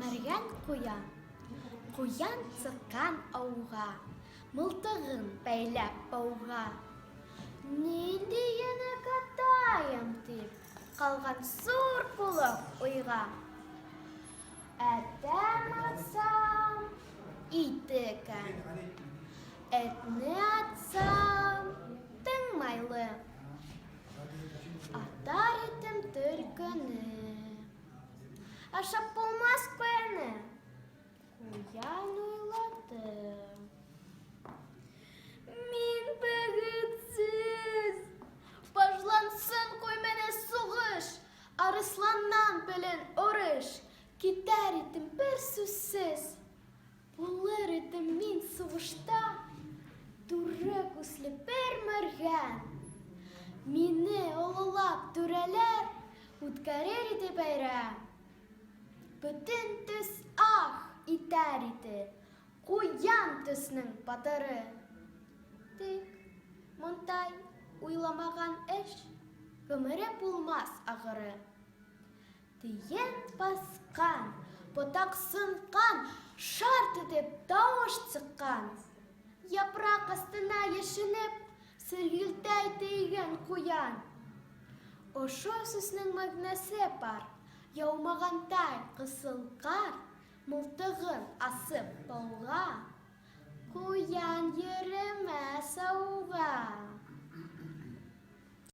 Мәргән куян. Куян сыккан ауға, мылтығын бәйләп бауға. Нинди ене катайым тип, қалған сур булып уйға. Әтәм атсам, итекән. Этне атсам, тыңмайлы. Атар етім түркіні. Ашап болмас көйені. Куян уйлады. Мин бәгітсіз. Бажлансын көймене суғыш. Арысланнан білін орыш. Кетер етім бір сүзсіз. Болыр етім мин суғышта. Туры күслі бір мәргән. Мине олылап түрәләр. Үткәрер ете бәйрәм. Бүтін түс ах итәр ите, куян төснең батыры. Тик, мондай уйламаған эш, гомере булмас ағыры. Тиен басқан, ботақ сынған, шарт етеп тауыш цыққан. Япрақ астына ешінеп, сіргілтәй тейген куян. Ошо сүснең мәгнәсе бар. Яумағантай қысылғар, мылтығын асып бауға, куян еремәс ауға.